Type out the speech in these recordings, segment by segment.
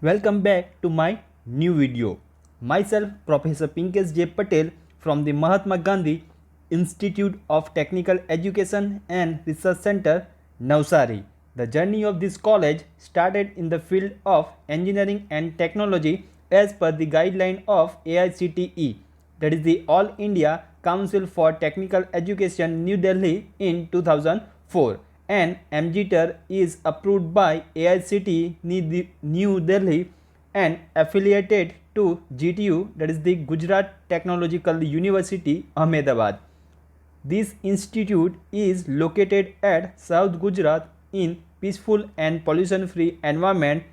Welcome back to my new video. Myself, Professor Pinkesh J. Patel from the Mahatma Gandhi Institute of Technical Education and Research Center, Navsari. The journey of this college started in the field of engineering and technology as per the guideline of AICTE, that is the All India Council for Technical Education, New Delhi in 2004, and MGTER is approved by AICTE New Delhi and affiliated to GTU, that is the Gujarat Technological University, Ahmedabad. This institute is located at South Gujarat in peaceful and pollution-free environment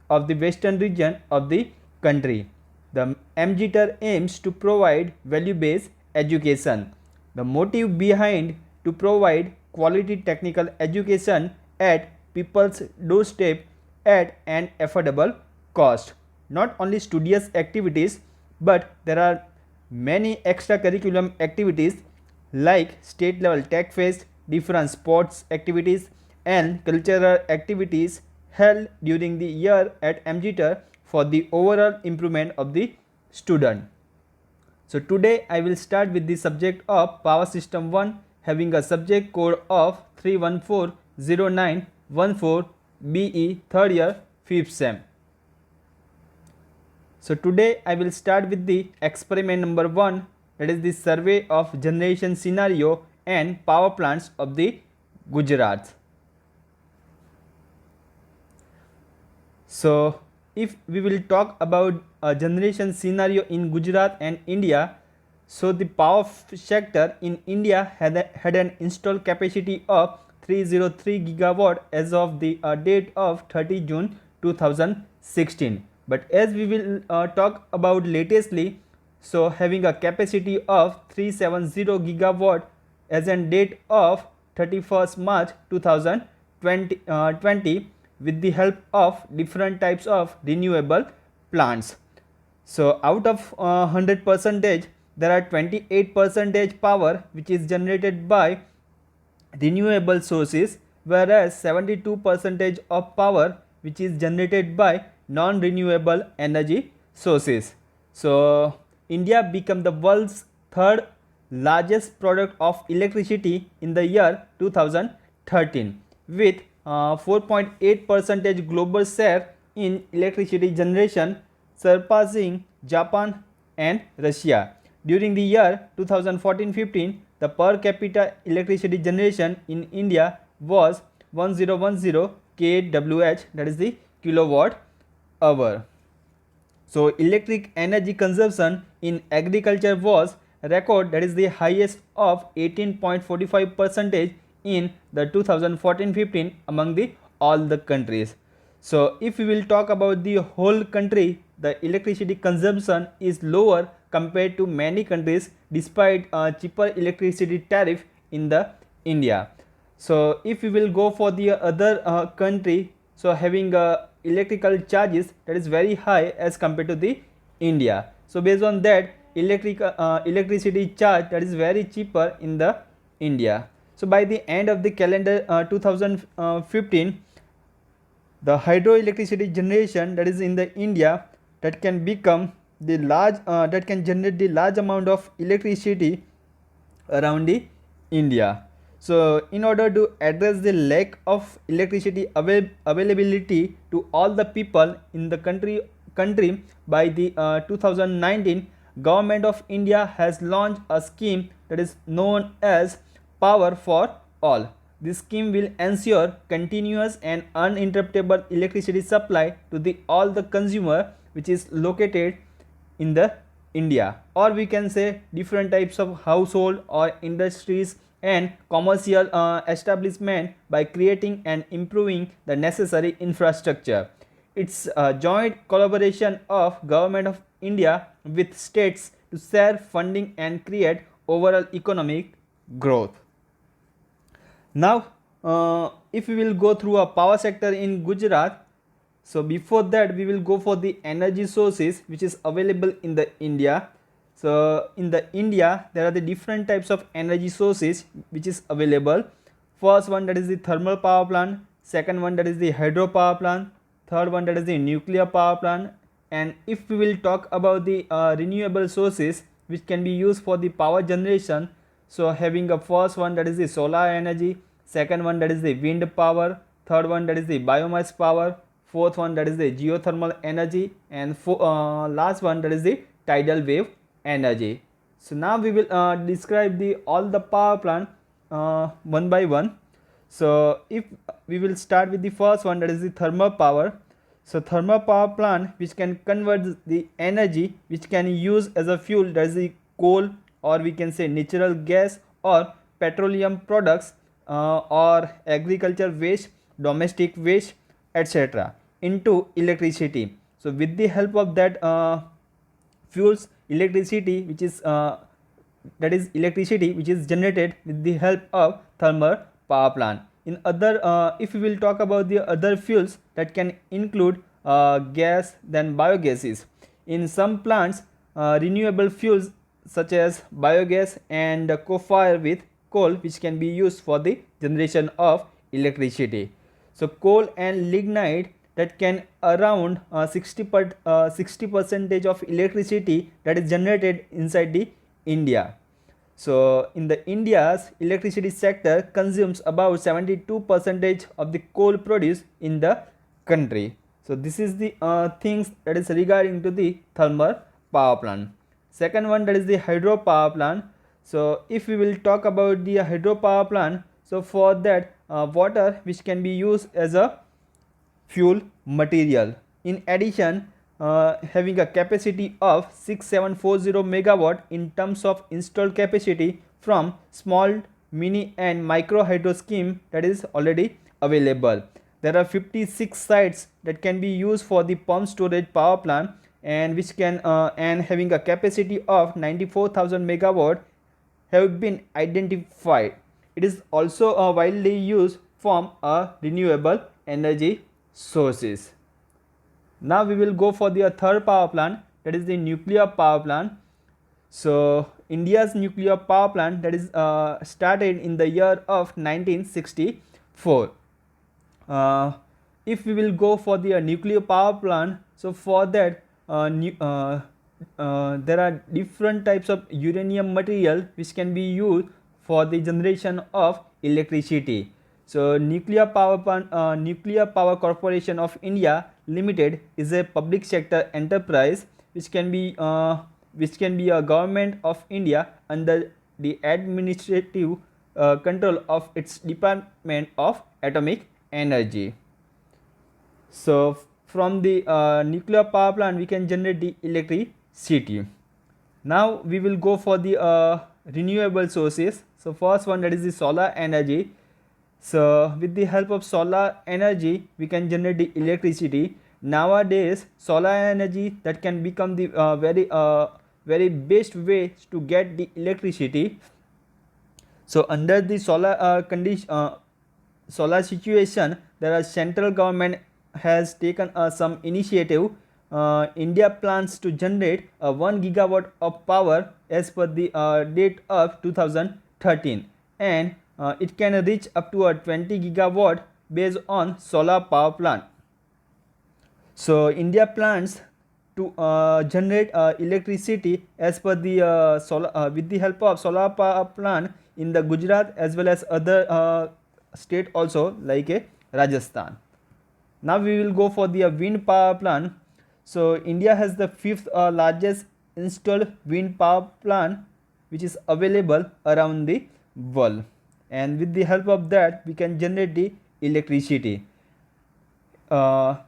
of the western region of the country. The MGTER aims to provide value-based education. The motive behind to provide quality technical education at people's doorstep at an affordable cost. Not only studious activities, but there are many extracurricular activities like state level tech fest, different sports activities and cultural activities held during the year at MGTER for the overall improvement of the student. So today I will start with the subject of Power System 1 having a subject code of 3140914 BE 3rd year 5th sem. So today I will start with the experiment number 1, that is the survey of generation scenario and power plants of the Gujarat. So if we will talk about a generation scenario in Gujarat and India, so the power sector in India had an installed capacity of 303 gigawatt as of the date of 30 June 2016. But as we will talk about latestly, so having a capacity of 370 gigawatt as an date of 31st March 2020 with the help of different types of renewable plants. So out of 100%, there are 28% power which is generated by renewable sources, whereas 72% of power which is generated by non-renewable energy sources. So India became the world's third largest product of electricity in the year 2013 with 4.8% global share in electricity generation, surpassing Japan and Russia. During the year 2014-15, the per capita electricity generation in India was 1010 kWh, that is the kilowatt hour. So electric energy consumption in agriculture was record, that is the highest of 18.45% in the 2014-15 among the all the countries. So if we will talk about the whole country, the electricity consumption is lower compared to many countries despite cheaper electricity tariff in the India. So if we will go for the other country, so having electrical charges that is very high as compared to the India. So based on that, electricity charge that is very cheaper in the India. So by the end of the calendar 2015, the hydroelectricity generation that is in the India that can become the large that can generate the large amount of electricity around the India. So in order to address the lack of electricity availability to all the people in the country by the 2019, Government of India has launched a scheme that is known as Power for All. This scheme will ensure continuous and uninterruptible electricity supply to the all the consumer which is located in the India, or we can say different types of household or industries and commercial establishment by creating and improving the necessary infrastructure. It's a joint collaboration of Government of India with states to share funding and create overall economic growth. Now if we will go through a power sector in Gujarat, so before that we will go for the energy sources which is available in the India. So in the India there are the different types of energy sources which is available. First one, that is the thermal power plant. Second one, that is the hydro power plant. third one that is the nuclear power plant. And if we will talk about the renewable sources which can be used for the power generation, so having a first one that is the solar energy, second one that is the wind power, third one that is the biomass power, fourth one that is the geothermal energy, and last one that is the tidal wave energy. So now we will describe the all the power plant one by one. So if we will start with the first one that is the thermal power. So thermal power plant which can convert the energy which can use as a fuel, that is the coal, or we can say natural gas or petroleum products, or agriculture waste, domestic waste, etc., into electricity. So with the help of that fuels electricity which is that is electricity which is generated with the help of thermal power plant. In other if we will talk about the other fuels, that can include gas, then biogases. In some plants renewable fuels such as biogas and co-fire with coal which can be used for the generation of electricity. So coal and lignite that can around 60 percentage of electricity that is generated inside the India. So in the India's electricity sector consumes about 72 percentage of the coal produced in the country. So this is the things that is regarding to the thermal power plant. Second one that is the hydro power plant. So if we will talk about the hydro power plant, so for that water which can be used as a fuel material. In addition, having a capacity of 6740 megawatt in terms of installed capacity from small, mini and micro hydro scheme that is already available. There are 56 sites that can be used for the pump storage power plant, and which can and having a capacity of 94,000 megawatt have been identified. It is also widely used from a renewable energy sources. Now we will go for the third power plant, that is the nuclear power plant. So India's nuclear power plant that is started in the year of 1964. If we will go for the nuclear power plant, so for that there are different types of uranium material which can be used for the generation of electricity. So Nuclear Power Corporation of India Limited is a public sector enterprise which can be a government of India under the administrative control of its Department of Atomic Energy. So from the nuclear power plant we can generate the electricity. Now we will go for the renewable sources. So first one, that is the solar energy. So with the help of solar energy we can generate the electricity. Nowadays solar energy that can become the very best way to get the electricity. So under the solar solar situation, there are central government has taken some initiative. India plans to generate 1 gigawatt of power as per the date of 2013, and it can reach up to a 20 gigawatt based on solar power plant. So India plans to generate electricity as per the solar with the help of solar power plant in the Gujarat as well as other state also like Rajasthan. Now we will go for the wind power plant. So India has the fifth largest installed wind power plant which is available around the world, and with the help of that we can generate the electricity. The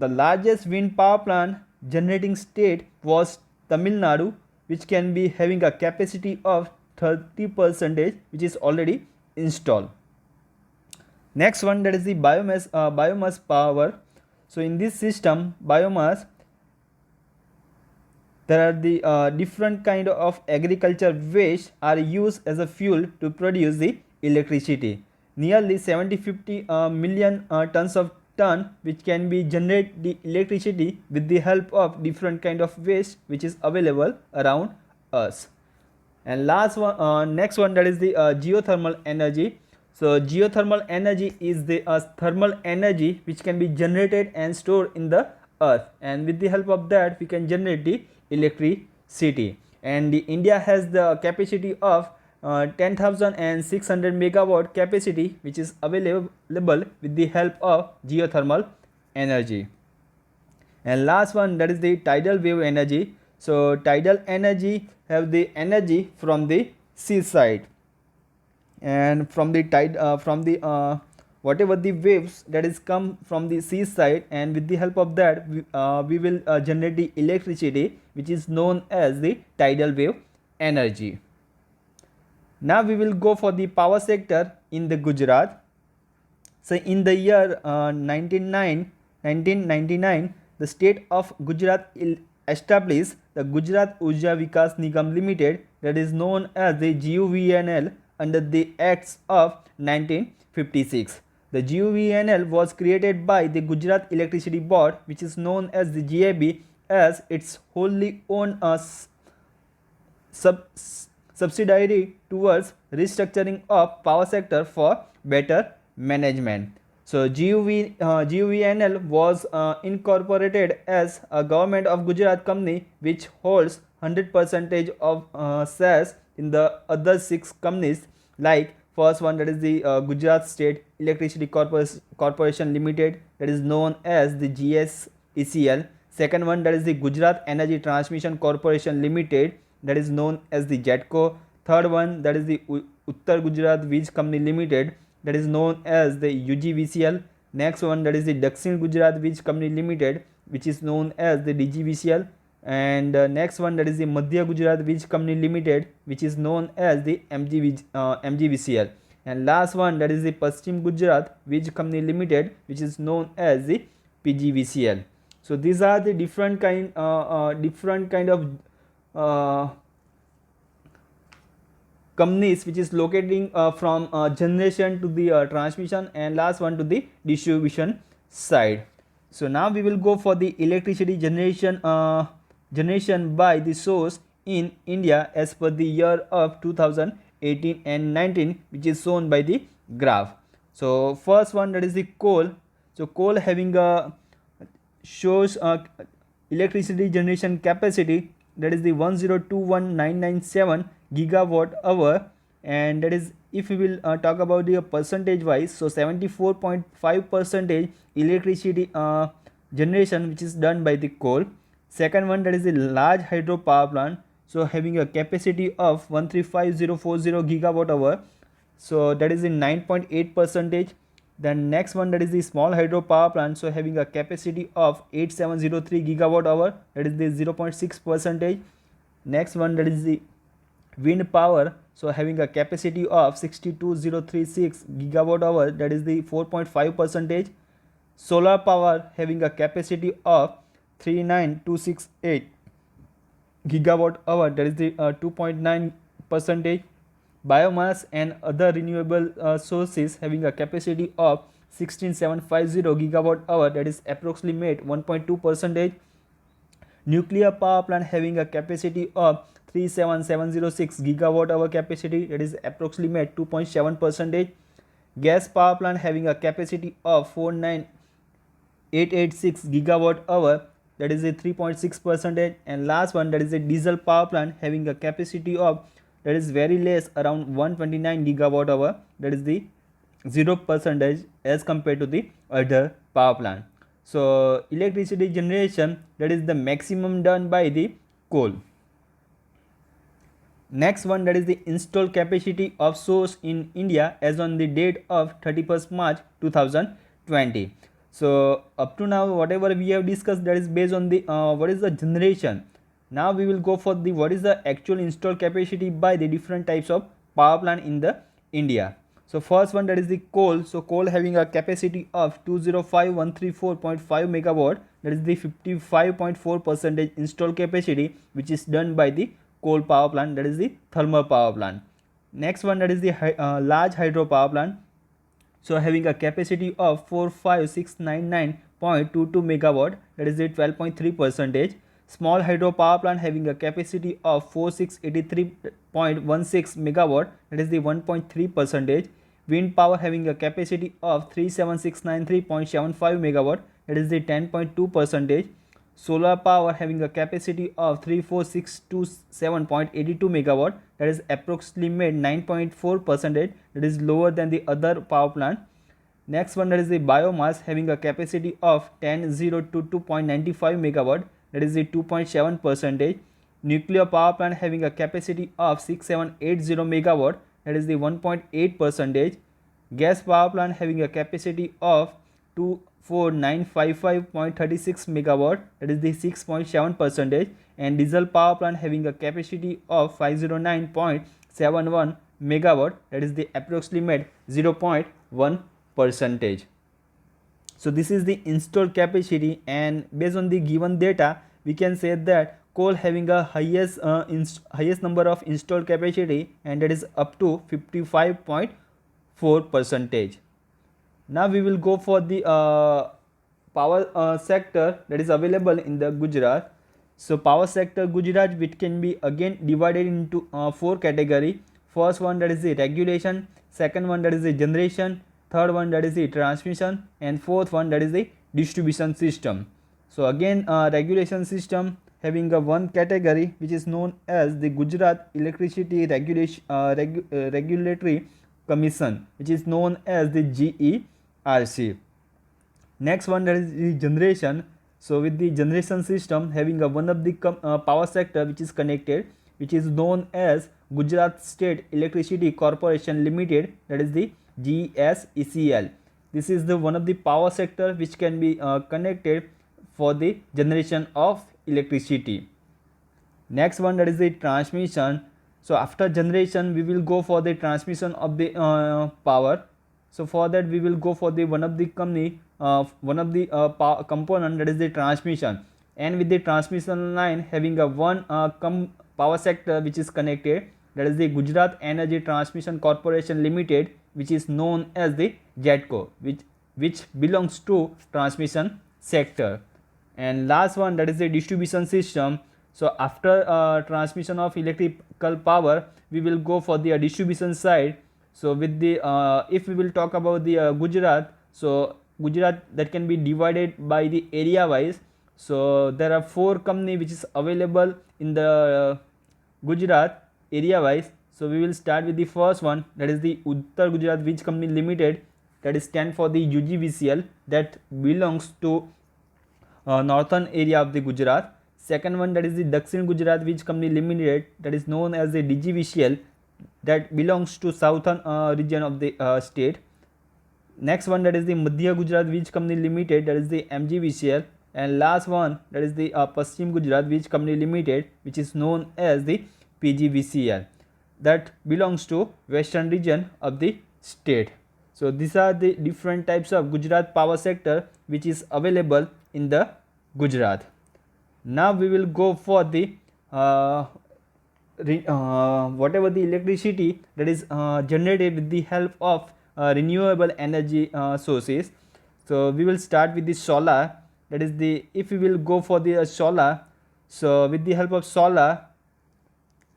largest wind power plant generating state was Tamil Nadu, which can be having a capacity of 30%, which is already installed. Next one, that is the biomass power. So in this system biomass, there are the different kind of agriculture waste are used as a fuel to produce the electricity. Nearly 50 million tons of which can be generate the electricity with the help of different kind of waste which is available around us. And last one, next one, that is the geothermal energy. So geothermal energy is the thermal energy which can be generated and stored in the earth, and with the help of that we can generate the electricity. And India has the capacity of 10,600 megawatt capacity, which is available with the help of geothermal energy. And last one, that is the tidal wave energy. So tidal energy have the energy from the seaside, and from the whatever the waves that is come from the seaside, and with the help of that we will generate the electricity, which is known as the tidal wave energy. Now we will go for the power sector in the Gujarat. So in the year 1999, the state of Gujarat established the Gujarat Urja Vikas Nigam Limited, that is known as the GUVNL, under the Acts of 1956. The GUVNL was created by the Gujarat Electricity Board, which is known as the GAB, as its wholly owned subsidiary towards restructuring of power sector for better management. So GUVNL was incorporated as a government of Gujarat company, which holds 100% of shares in the other 6 companies, like first one, that is the Gujarat State Electricity Corporation Limited, that is known as the GSECL. Second one, that is the Gujarat Energy Transmission Corporation Limited, that is known as the GETCO. Third one, that is the Uttar Gujarat Wijj Company Limited, that is known as the UGVCL. Next one, that is the Dakshin Gujarat Wijj Company Limited, which is known as the DGVCL. And next one, that is the Madhya Gujarat Wijj Company Limited, which is known as the MGVCL. And last one, that is the Paschim Gujarat Wijj Company Limited, which is known as the PGVCL. So these are the different kind of companies which is locating from generation to the transmission, and last one to the distribution side. So now we will go for the electricity generation by the source in India as per the year of 2018 and 19, which is shown by the graph. So first one, that is the coal. So coal having a shows electricity generation capacity, that is the 1021997 gigawatt hour, and that is, if we will talk about the percentage wise, so 74.5% electricity generation which is done by the coal. Second one, that is the large hydro power plant, so having a capacity of 135040 gigawatt hour, so that is the 9.8%. Then next one, that is the small hydro power plant, so having a capacity of 8703 gigawatt hour, that is the 0.6%. Next one, that is the wind power, so having a capacity of 62036 gigawatt hour, that is the 4.5%. Solar power having a capacity of 39268 gigawatt hour, that is the 2.9%. Biomass and other renewable sources having a capacity of 16750 gigawatt hour, that is approximate 1.2%. Nuclear power plant having a capacity of 37706 gigawatt hour capacity, that is approximate 2.7%. Gas power plant having a capacity of 49886 gigawatt hour, that is a 3.6%. And last one, that is a diesel power plant having a capacity of, that is very less, around 129 gigawatt hour, that is the 0% as compared to the other power plant. So electricity generation, that is the maximum done by the coal. Next one, that is the installed capacity of source in India as on the date of 31st March 2020. So up to now whatever we have discussed, that is based on the what is the generation. Now we will go for the what is the actual installed capacity by the different types of power plant in the India. So first one, that is the coal. So coal having a capacity of 205134.5 megawatt, that is the 55.4% installed capacity, which is done by the coal power plant, that is the thermal power plant. Next one, that is the large hydro power plant, so having a capacity of 45699.22 megawatt, that is the 12.3%. Small hydro power plant having a capacity of 4683.16 megawatt, that is the 1.3%. Wind power having a capacity of 37693.75 megawatt, that is the 10.2 percentage. Solar power having a capacity of 34627.82 megawatt, that is approximately 9.4 percentage, that is lower than the other power plant. Next one, that is the biomass having a capacity of 10022.95 megawatt, that is the 2.7 percentage. Nuclear power plant having a capacity of 6780 megawatt, that is the 1.8 percentage. Gas power plant having a capacity of 24955.36 megawatt, that is the 6.7 percentage. And diesel power plant having a capacity of 509.71 megawatt, that is the approximate 0.1 percentage. So this is the installed capacity, and based on the given data we can say that coal having a highest number of installed capacity, and that is up to 55.4 percentage. Now we will go for the power sector that is available in the Gujarat. So power sector Gujarat, which can be again divided into 4 category. First one, that is the regulation. Second one, that is the generation. Third one, that is the transmission. And fourth one, that is the distribution system. So again, regulation system having a one category which is known as the Gujarat Electricity Regulatory Commission, which is known as the GERC. Next one, that is the generation. So with the generation system having a one of the power sector which is connected, which is known as Gujarat State Electricity Corporation Limited, that is the GSECL. This is the one of the power sector which can be connected for the generation of electricity. Next one, that is the transmission. So after generation we will go for the transmission of the power. So for that we will go for the one of the company power component, that is the transmission. And with the transmission line having a one power sector which is connected, that is the Gujarat Energy Transmission Corporation Limited, which is known as the GETCO, which belongs to transmission sector. And last one, that is the distribution system. So after transmission of electrical power we will go for the distribution side. So with the if we will talk about the Gujarat, so Gujarat that can be divided by the area wise. So there are 4 company which is available in the Gujarat area wise. So we will start with the first one, that is the Uttar Gujarat વીજ Company Limited, that is stand for the UGVCL, that belongs to northern area of the Gujarat. Second one, that is the Dakshin Gujarat વીજ Company Limited, that is known as the DGVCL, that belongs to southern region of the state. Next one, that is the Madhya Gujarat વીજ Company Limited, that is the MGVCL. And last one, that is the Paschim Gujarat વીજ Company Limited, which is known as the PGVCL, that belongs to western region of the state. So these are the different types of Gujarat power sector which is available in the Gujarat. Now we will go for the whatever the electricity that is generated with the help of renewable energy sources. So we will start with the solar, that is the, if we will go for the solar, so with the help of solar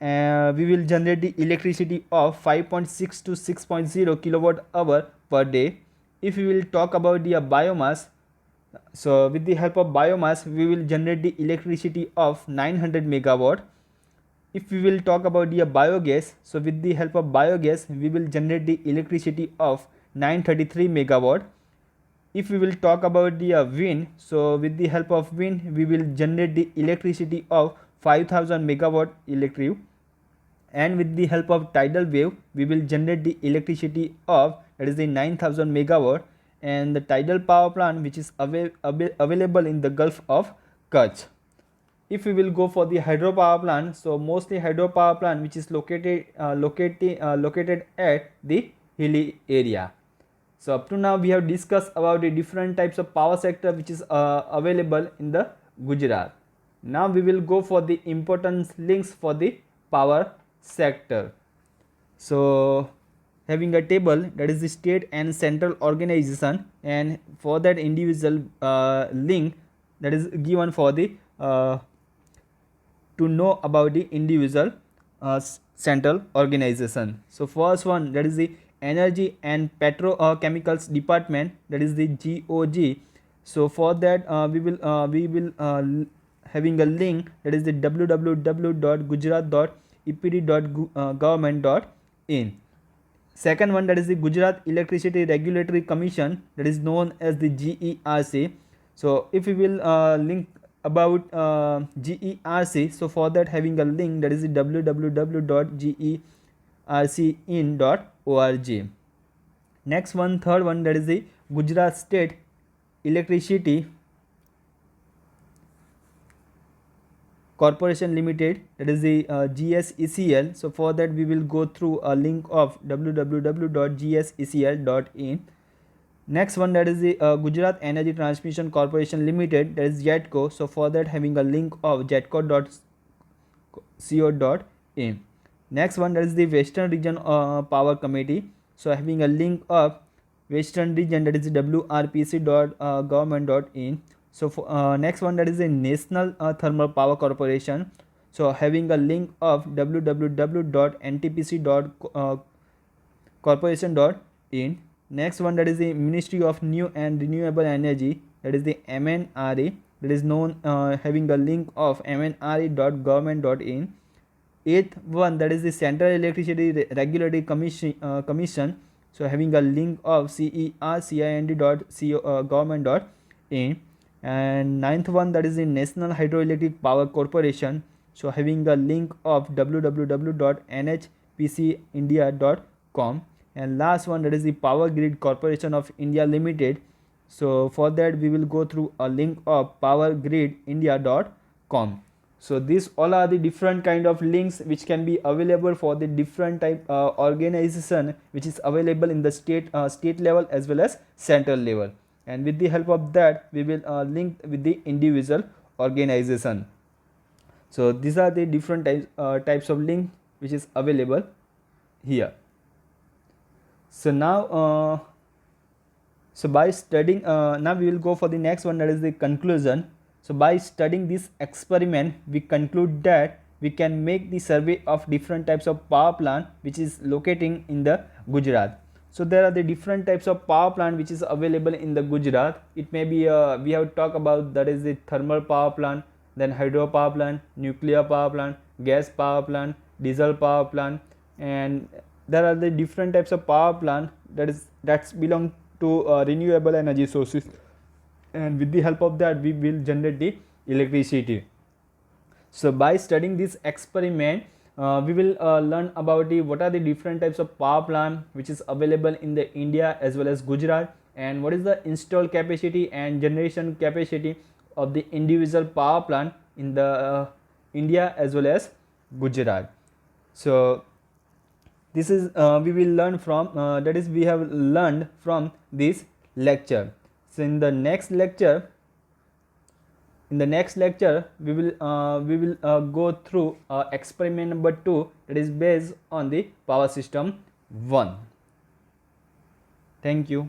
we will generate the electricity of 5.6 to 6.0 kilowatt hour per day. If we will talk about the biomass, so with the help of biomass we will generate the electricity of 900 megawatt. If we will talk about the biogas, so with the help of biogas we will generate the electricity of 933 megawatt. If we will talk about the wind, so with the help of wind we will generate the electricity of 5000 megawatt electric. And with the help of tidal wave we will generate the electricity of, that is the 9000 megawatt. And the tidal power plant which is available in the Gulf of Kutch. If we will go for the hydropower plant, so mostly hydropower plant which is located at the hilly area. So up to now we have discussed about the different types of power sector which is available in the Gujarat. Now we will go for the important links for the power sector. So having a table, that is the state and central organization, and for that individual link that is given for the to know about the individual central organization. So first one, that is the Energy and Petrochemicals Department, that is the GOG. So for that we will having a link, that is the www.gujarat.epd.government.in. Second one, that is the Gujarat Electricity Regulatory Commission, that is known as the GERC. So if we will link about GERC, so for that having a link, that is the www.gercin.org. Next one, third one, that is the Gujarat State Electricity Corporation Limited, that is the GSECL. So for that we will go through a link of www.gsecl.in. Next one, that is the Gujarat Energy Transmission Corporation Limited, that is GETCO. So for that having a link of getco.co.in. Next one, that is the Western Region Power Committee. So having a link of Western Region, that is wrpc.government.in. So for next one, that is the National Thermal Power Corporation. So having a link of www.ntpc.corporation.in. Next one, that is the Ministry of New and Renewable Energy, that is the MNRE, that is known having a link of mnre.government.in. Eighth one, that is the Central Electricity Regulatory Commission. So having a link of cercind.government.in. And ninth one, that is the National Hydroelectric Power Corporation. So having a link of www.nhpcindia.com. And last one, that is the Power Grid Corporation of India Limited. So for that we will go through a link of powergridindia.com. So these all are the different kind of links which can be available for the different type organization which is available in the state level as well as central level. And with the help of that we will link with the individual organization. So these are the different types of link which is available here. So now so by studying now we will go for the next one, that is the conclusion. So by studying this experiment we conclude that we can make the survey of different types of power plant which is locating in the Gujarat. So there are the different types of power plant which is available in the Gujarat. It may be we have talked about, that is the thermal power plant, then hydro power plant, nuclear power plant, gas power plant, diesel power plant, and there are the different types of power plant that's belong to renewable energy sources, and with the help of that we will generate the electricity. So by studying this experiment we will learn about what are the different types of power plant which is available in the India as well as Gujarat, and what is the installed capacity and generation capacity of the individual power plant in the India as well as Gujarat. So this is we will learn from that is we have learned from this lecture. So in the next lecture we will go through experiment number 2, that is based on the power system 1. Thank you.